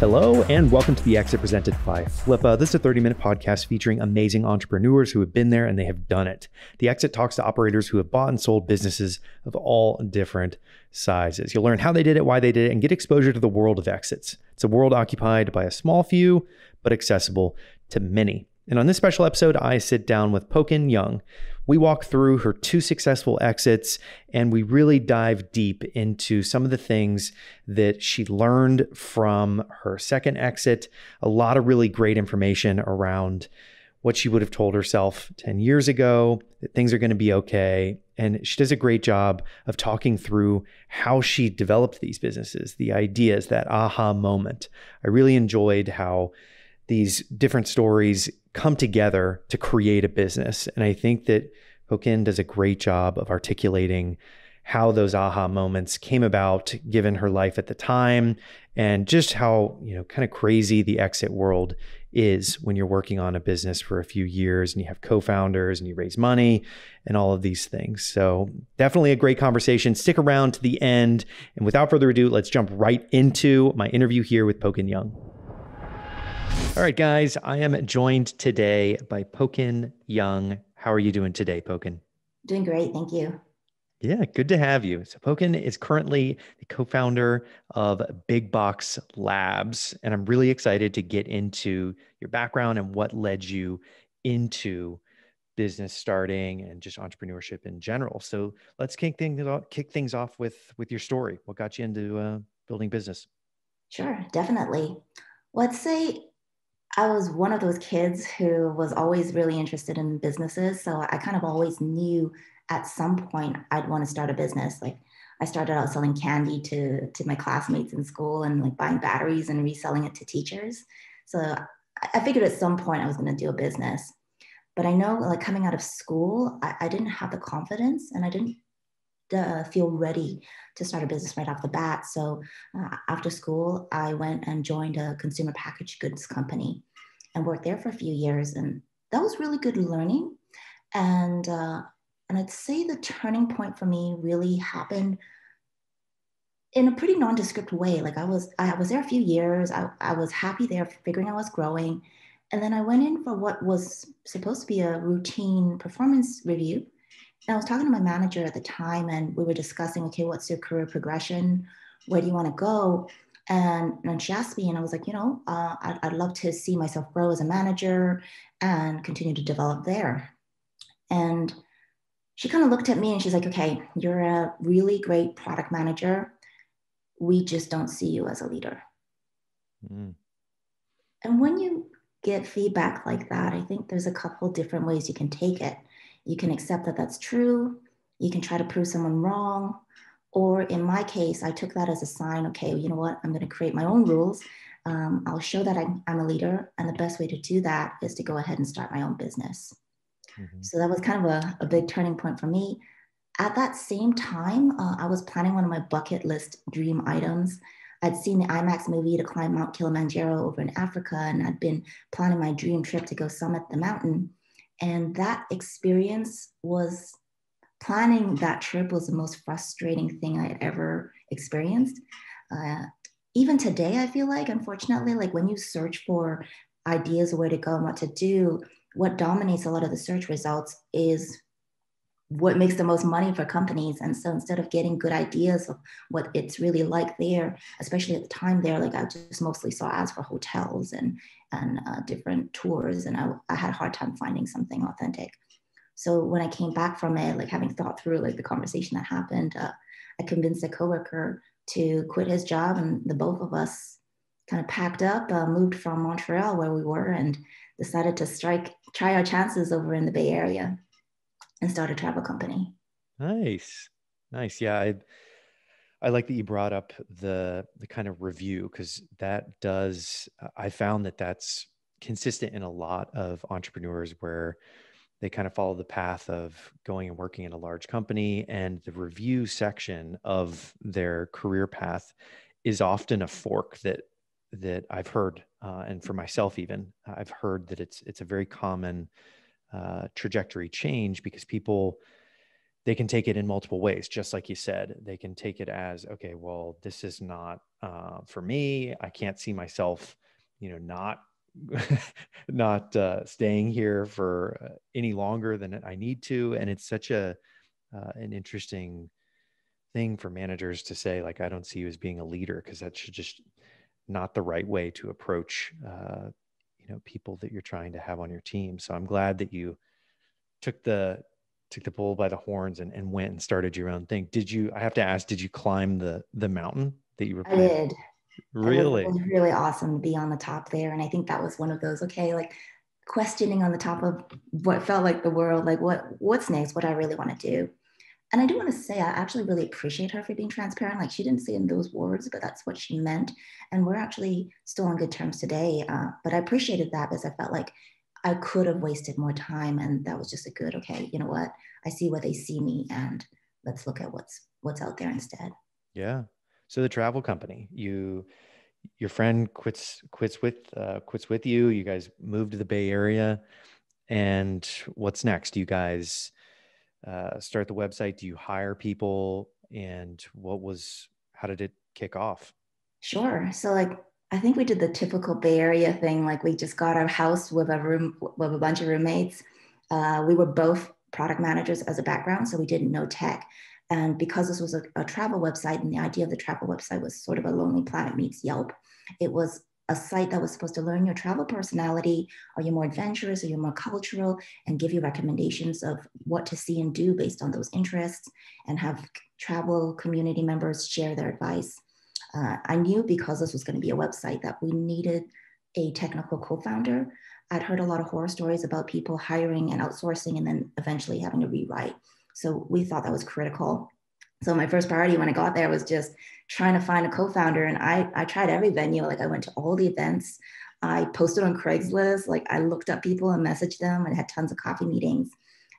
Hello, and welcome to The Exit presented by Flippa. This is a 30-minute podcast featuring amazing entrepreneurs who have been there and they have done it. The Exit talks to operators who have bought and sold businesses of all different sizes. You'll learn how they did it, why they did it, and get exposure to the world of exits. It's a world occupied by a small few, but accessible to many. And on this special episode, I sit down with Pokin Yeung. We walk through her 2 successful exits, and we really dive deep into some of the things that she learned from her second exit. A lot of really great information around what she would have told herself 10 years ago, that things are going to be okay. And she does a great job of talking through how she developed these businesses, the ideas, that aha moment. I really enjoyed how these different stories come together to create a business. And I think that Pokin does a great job of articulating how those aha moments came about given her life at the time, and just how, kind of crazy the exit world is when you're working on a business for a few years and you have co-founders and you raise money and all of these things. So definitely a great conversation. Stick around to the end. And without further ado, let's jump right into my interview here with Pokin Yeung. All right, guys, I am joined today by Pokin Yeung. How are you doing today, Pokin? Doing great. Thank you. Yeah, good to have you. So Pokin is currently the co-founder of Big Box Labs, and I'm really excited to get into your background and what led you into business starting and just entrepreneurship in general. So let's kick things off with your story. What got you into building business? Sure, definitely. Let's say I was one of those kids who was always really interested in businesses. So I kind of always knew at some point I'd want to start a business. Like I started out selling candy to my classmates in school and like buying batteries and reselling it to teachers. So I figured at some point I was going to do a business. But I know like coming out of school, I didn't have the confidence and I didn't feel ready to start a business right off the bat. So after school, I went and joined a consumer packaged goods company and worked there for a few years. And that was really good learning. And I'd say the turning point for me really happened in a pretty nondescript way. Like I was there a few years. I was happy there, figuring I was growing. And then I went in for what was supposed to be a routine performance review. And I was talking to my manager at the time, and we were discussing, okay, what's your career progression? Where do you want to go? And she asked me, and I was like, I'd love to see myself grow as a manager and continue to develop there. And she kind of looked at me and she's like, okay, you're a really great product manager. We just don't see you as a leader. Mm. And when you get feedback like that, I think there's a couple different ways you can take it. You can accept that that's true. You can try to prove someone wrong. Or in my case, I took that as a sign, okay, you know what? I'm going to create my own rules. I'll show that I'm a leader. And the best way to do that is to go ahead and start my own business. Mm-hmm. So that was kind of a big turning point for me. At that same time, I was planning one of my bucket list dream items. I'd seen the IMAX movie to climb Mount Kilimanjaro over in Africa, and I'd been planning my dream trip to go summit the mountain. And that experience was, planning that trip was the most frustrating thing I had ever experienced. Even today, I feel like, unfortunately, like when you search for ideas of where to go and what to do, what dominates a lot of the search results is what makes the most money for companies. And so instead of getting good ideas of what it's really like there, especially at the time there, like I just mostly saw ads for hotels and different tours. And I had a hard time finding something authentic. So when I came back from it, like having thought through like the conversation that happened, I convinced a coworker to quit his job, and the both of us kind of packed up, moved from Montreal where we were, and decided to try our chances over in the Bay Area and start a travel company. Nice. Yeah, I like that you brought up the kind of review, because I found that that's consistent in a lot of entrepreneurs, where they kind of follow the path of going and working in a large company, and the review section of their career path is often a fork that I've heard, and for myself even, I've heard that it's a very common trajectory change, because people they can take it in multiple ways. Just like you said, they can take it as, okay, well, this is not for me. I can't see myself, not not staying here for any longer than I need to. And it's such an interesting thing for managers to say, like, I don't see you as being a leader, because that should just not the right way to approach people that you're trying to have on your team. So I'm glad that you took the bull by the horns and went and started your own thing. I have to ask, did you climb the mountain that you were I planning? did. It Really? was really awesome to be on the top there. And I think that was one of those, okay, like questioning on the top of what felt like the world, like what's next, what I really want to do. And I do want to say, I actually really appreciate her for being transparent. Like she didn't say in those words, but that's what she meant. And we're actually still on good terms today. But I appreciated that because I felt like I could have wasted more time. And that was just a good, okay, you know what? I see where they see me and let's look at what's out there instead. Yeah. So the travel company, your friend quits with you. You guys move to the Bay Area, and what's next? Do you guys start the website? Do you hire people? And how did it kick off? Sure. So like I think we did the typical Bay Area thing. Like we just got our house with a bunch of roommates. We were both product managers as a background, so we didn't know tech. And because this was a travel website, and the idea of the travel website was sort of a Lonely Planet meets Yelp, it was a site that was supposed to learn your travel personality. Are you more adventurous? Are you more cultural? And give you recommendations of what to see and do based on those interests, and have travel community members share their advice. I knew because this was going to be a website that we needed a technical co-founder. I'd heard a lot of horror stories about people hiring and outsourcing and then eventually having to rewrite. So we thought that was critical. So my first priority when I got there was just trying to find a co-founder. And I tried every venue. Like I went to all the events. I posted on Craigslist. Like I looked up people and messaged them and had tons of coffee meetings.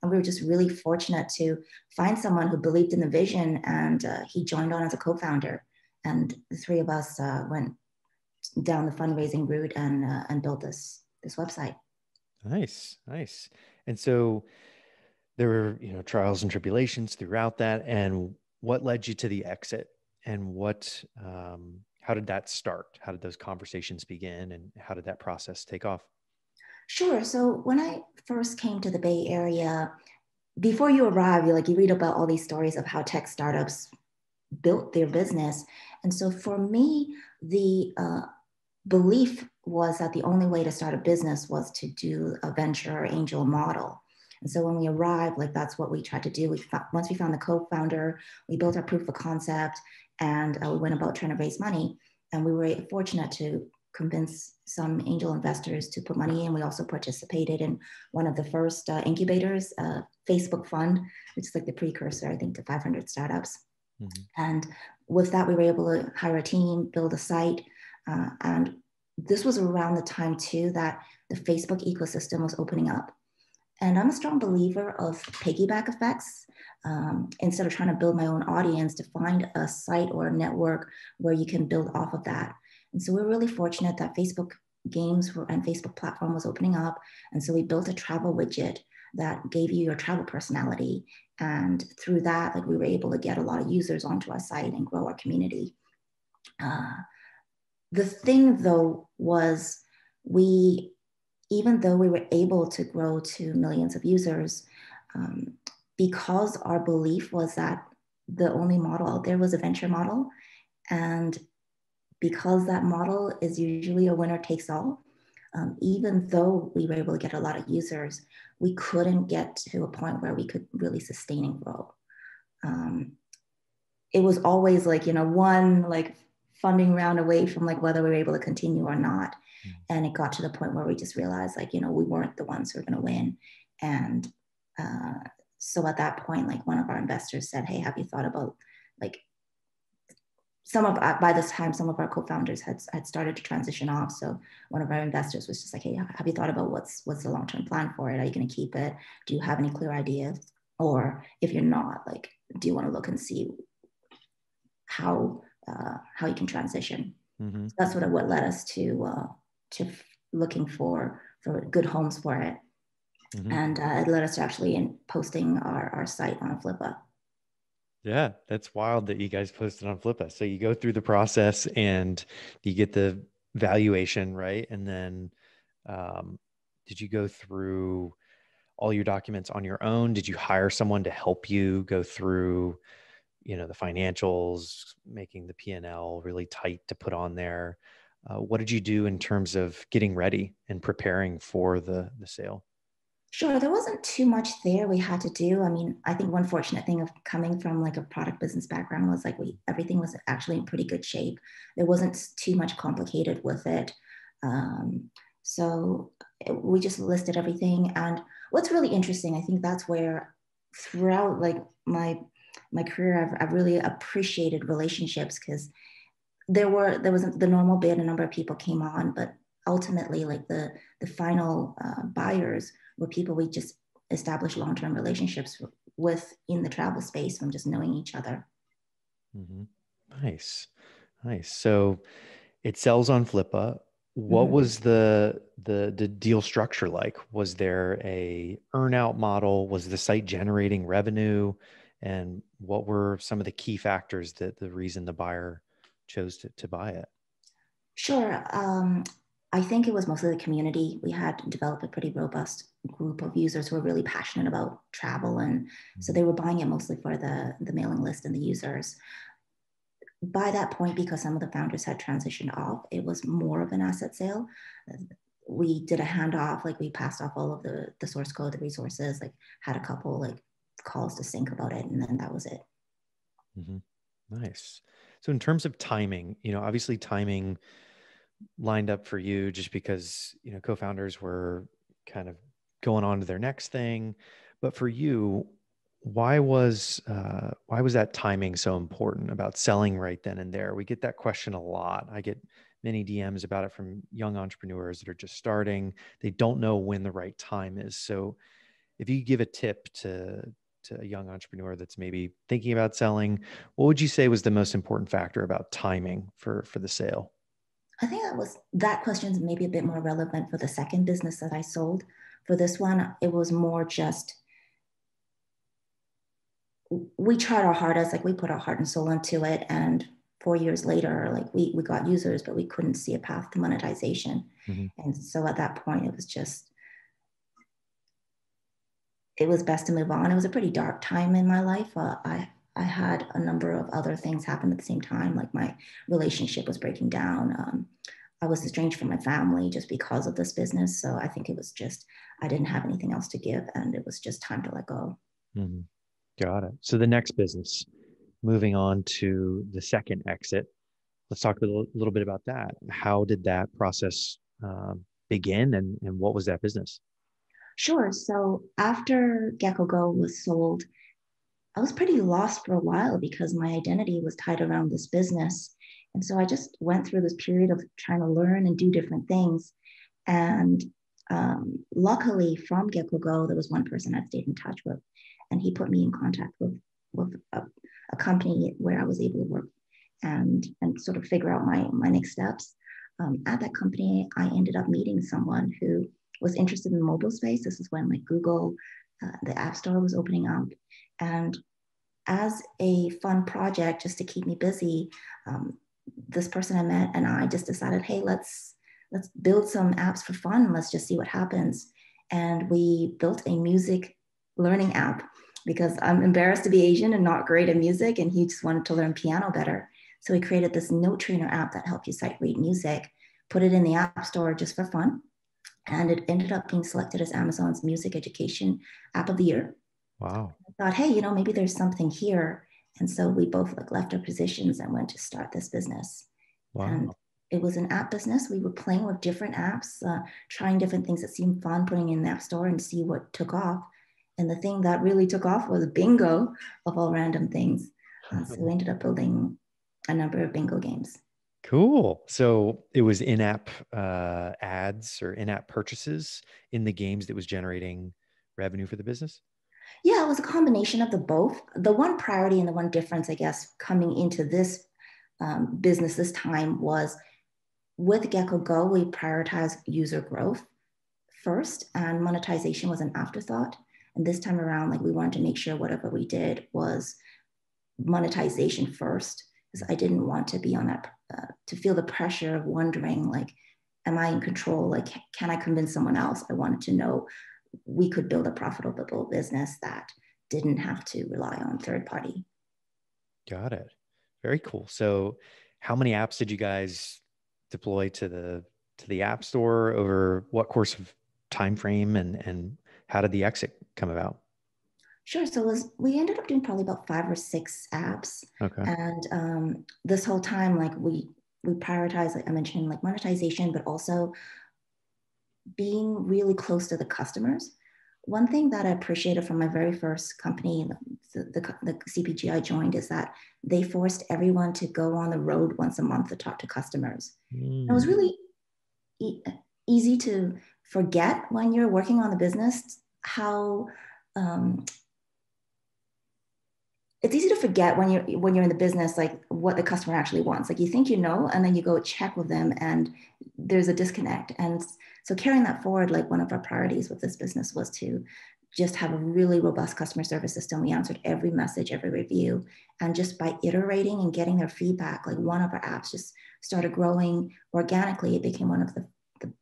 And we were just really fortunate to find someone who believed in the vision, and he joined on as a co-founder. And the three of us went down the fundraising route and built this website. Nice, nice. And so there were, trials and tribulations throughout that. And what led you to the exit? And how did that start? How did those conversations begin? And how did that process take off? Sure. So when I first came to the Bay Area, before you arrive, you read about all these stories of how tech startups built their business. And so for me, the belief was that the only way to start a business was to do a venture or angel model. And so when we arrived, like that's what we tried to do. Once we found the co-founder, we built our proof of concept, and we went about trying to raise money. And we were fortunate to convince some angel investors to put money in. We also participated in one of the first incubators, Facebook Fund, which is like the precursor, I think, to 500 startups. Mm-hmm. And with that, we were able to hire a team, build a site, and this was around the time too that the Facebook ecosystem was opening up. And I'm a strong believer of piggyback effects. Instead of trying to build my own audience, to find a site or a network where you can build off of that. And so we're really fortunate that Facebook games and Facebook platform was opening up. And so we built a travel widget that gave you your travel personality. And through that, like we were able to get a lot of users onto our site and grow our community. The thing though was even though we were able to grow to millions of users, because our belief was that the only model out there was a venture model, and because that model is usually a winner takes all, even though we were able to get a lot of users, we couldn't get to a point where we could really sustain and grow. It was always like, one like funding round away from like whether we were able to continue or not. And it got to the point where we just realized like, we weren't the ones who were going to win. And so at that point, like one of our investors said, hey, have you thought about like by this time, some of our co-founders had started to transition off. So one of our investors was just like, hey, have you thought about what's the long-term plan for it? Are you going to keep it? Do you have any clear ideas? Or if you're not, like, do you want to look and see how you can transition? Mm-hmm. So that's what led us to looking for good homes for it. Hmm. And it led us to actually in posting our site on Flippa. Yeah, that's wild that you guys posted on Flippa. So you go through the process and you get the valuation, right? And then um, did you go through all your documents on your own? Did you hire someone to help you go through, the financials, making the P&L really tight to put on there? What did you do in terms of getting ready and preparing for the sale? Sure, there wasn't too much there we had to do. I mean, I think one fortunate thing of coming from like a product business background was like we everything was actually in pretty good shape. There wasn't too much complicated with it. Um, we just listed everything. And what's really interesting, I think that's where throughout like my career, I've really appreciated relationships because there was the normal bid, a number of people came on, but ultimately like the final buyers were people we just established long-term relationships with in the travel space from just knowing each other. Hmm. Nice. Nice. So it sells on Flippa. What Mhm. was the deal structure like? Was there a earnout model? Was the site generating revenue? And what were some of the key factors that the reason the buyer chose to buy it? Sure. I think it was mostly the community. We had developed a pretty robust group of users who were really passionate about travel, and so Mhm. they were buying it mostly for the mailing list and the users. By that point, because some of the founders had transitioned off, it was more of an asset sale. We did a handoff, like we passed off all of the source code, the resources, like had a couple like calls to sync about it, and then that was it. Mhm. Nice. So in terms of timing, obviously timing lined up for you just because, co-founders were kind of going on to their next thing. But for you, why was that timing so important about selling right then and there? We get that question a lot. I get many DMs about it from young entrepreneurs that are just starting. They don't know when the right time is. So if you give a tip to a young entrepreneur that's maybe thinking about selling, what would you say was the most important factor about timing for the sale? I think that question is maybe a bit more relevant for the second business that I sold. For this one, it was more just we tried our hardest, like we put our heart and soul into it, and 4 years later, like we got users, but we couldn't see a path to monetization. Mhm. And so at that point, it was best to move on. It was a pretty dark time in my life. I had a number of other things happen at the same time. Like my relationship was breaking down. I was estranged from my family just because of this business. So I think it was just I didn't have anything else to give, and it was just time to let go. Mhm. Got it. So the next business, moving on to the second exit, let's talk a little bit about that. How did that process begin, and what was that business? Sure. So after Gecko Go was sold, I was pretty lost for a while because my identity was tied around this business. And so I just went through this period of trying to learn and do different things. And luckily, from Get Go, there was one person I stayed in touch with, and he put me in contact with a company where I was able to work and sort of figure out my next steps. At that company, I ended up meeting someone who was interested in the mobile space. This is when like Google, the App Store was opening up, and as a fun project just to keep me busy, um, this person I met and I just decided, hey, let's build some apps for fun. Let's just see what happens. And we built a music learning app because I'm embarrassed to be Asian and not great at music, and he just wanted to learn piano better. So we created this note trainer app that helped you sight read music, put it in the app store just for fun, and it ended up being selected as Amazon's music education app of the year. Wow. I thought, hey, maybe there's something here. And so we both like left our positions and went to start this business. And Wow. it was an app business. We were playing with different apps, trying different things that seemed fun, putting in the app store and see what took off. And the thing that really took off was bingo of all random things. So we ended up building a number of bingo games. Cool. So it was in-app ads or in-app purchases in the games that was generating revenue for the business? Yeah, it was a combination of the both. The one priority and the one difference, I guess, coming into this business this time was with Gecko Go, we prioritize user growth first and monetization was an afterthought. And this time around, like we wanted to make sure whatever we did was monetization first, because I didn't want to be on that, to feel the pressure of wondering, like, am I in control? Like, can I convince someone else? I wanted to know we could build a profitable business that didn't have to rely on third party. Got it. Very cool. So how many apps did you guys deploy to the app store over what course of time frame, and how did the exit come about? Sure. So we ended up doing probably about 5 or 6 apps, Okay. and this whole time, like we prioritize, like I mentioned, like monetization, but also being really close to the customers. One thing that I appreciated from my very first company, the CPG I joined, is that they forced everyone to go on the road once a month to talk to customers. It was Mm. really e- easy to forget when you're working on the business how um, it's easy to forget when you're in the business, like what the customer actually wants. Like you think you know, and then you go check with them and there's a disconnect. And so carrying that forward, like one of our priorities with this business was to just have a really robust customer service system. We answered every message, every review. And just by iterating and getting their feedback, like one of our apps just started growing organically. It became one of the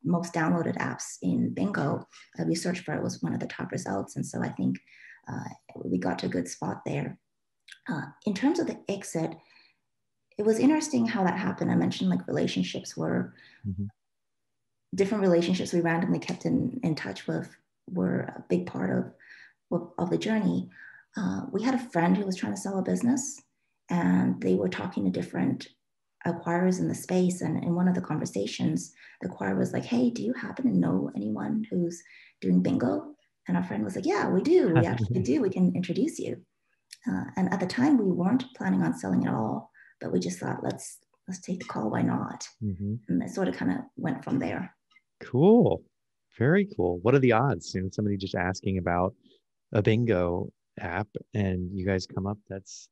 most downloaded apps in Bingo. We searched for it, was one of the top results. And so I think we got to a good spot there. In terms of the exit, it was interesting how that happened. I mentioned like relationships were Mhm. different relationships we randomly kept in touch with were a big part of the journey. We had a friend who was trying to sell a business, and they were talking to different acquirers in the space. And in one of the conversations, the acquirer was like, "Hey, do you happen to know anyone who's doing bingo?" And our friend was like, "Yeah, we do. We actually do. We can introduce you." And at the time, we weren't planning on selling at all, but we just thought, let's take the call. Why not? Mhm. And it sort of kind of went from there. Cool. Very cool. What are the odds? Somebody just asking about a bingo app and you guys come up. That's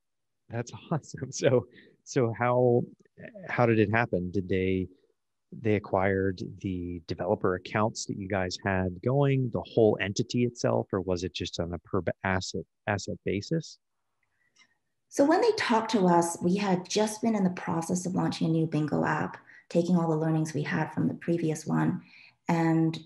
awesome. So how did it happen? Did they acquired the developer accounts that you guys had going, the whole entity itself, or was it just on a per asset basis? So when they talked to us, we had just been in the process of launching a new bingo app, taking all the learnings we had from the previous one. And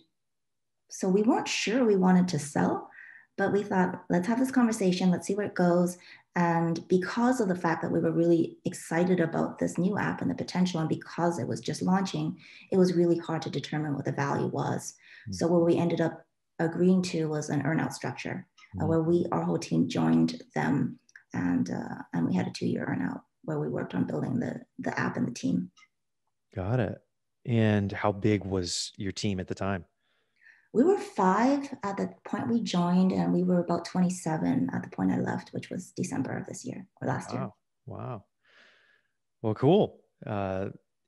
so we weren't sure we wanted to sell, but we thought, let's have this conversation, let's see where it goes. And because of the fact that we were really excited about this new app and the potential, and because it was just launching, it was really hard to determine what the value was. So what we ended up agreeing to was an earnout structure, Mhm. where our whole team joined them, and we had a 2-year earnout where we worked on building the app and the team. Got it. And how big was your team at the time? We were 5 at the point we joined, and we were about 27 at the point I left, which was December of this year or last year. Wow. Wow. Well, cool.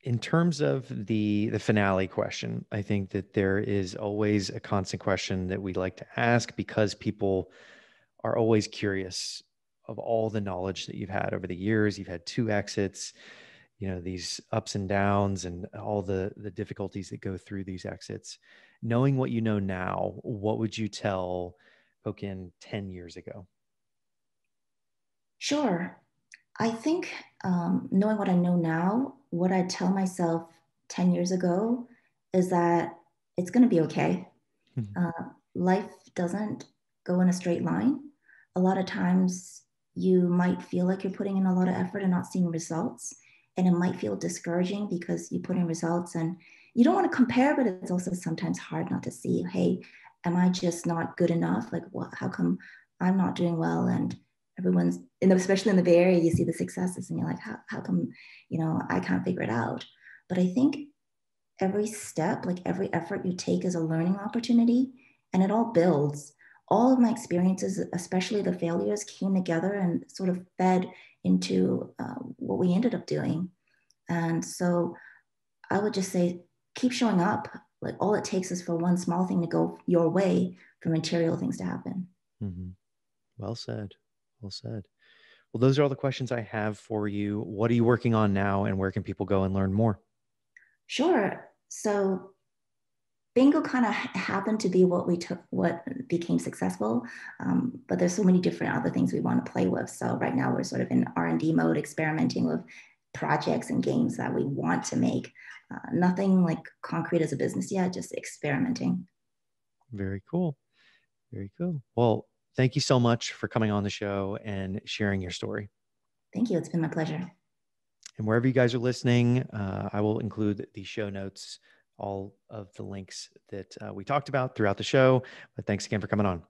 In terms of the finale question, I think that there is always a constant question that we like to ask because people are always curious of all the knowledge that you've had over the years. You've had 2 exits, these ups and downs and all the difficulties that go through these exits. Knowing what you know now, what would you tell Pokin 10 years ago? Sure. I think knowing what I know now, what I tell myself 10 years ago is that it's going to be okay. Uh, Life doesn't go in a straight line. A lot of times you might feel like you're putting in a lot of effort and not seeing results. And it might feel discouraging because you put in results and you don't want to compare, but it's also sometimes hard not to see, hey, am I just not good enough? Like, what, how come I'm not doing well? And everyone's, especially in the Bay Area, you see the successes and you're like, how come, I can't figure it out? But I think every step, like every effort you take is a learning opportunity, and it all builds. All of my experiences, especially the failures, came together and sort of fed into what we ended up doing. And so I would just say, keep showing up. Like all it takes is for one small thing to go your way for material things to happen. Mhm. Well said. Well said. Well, those are all the questions I have for you. What are you working on now, and where can people go and learn more? Sure. So Bingo kind of happened to be what we took, what became successful. But there's so many different other things we want to play with. So right now we're sort of in R&D mode, experimenting with projects and games that we want to make. Nothing like concrete as a business yet, just experimenting. Very cool. Very cool. Well, thank you so much for coming on the show and sharing your story. Thank you. It's been my pleasure. And wherever you guys are listening, I will include the show notes, all of the links that we talked about throughout the show. But thanks again for coming on.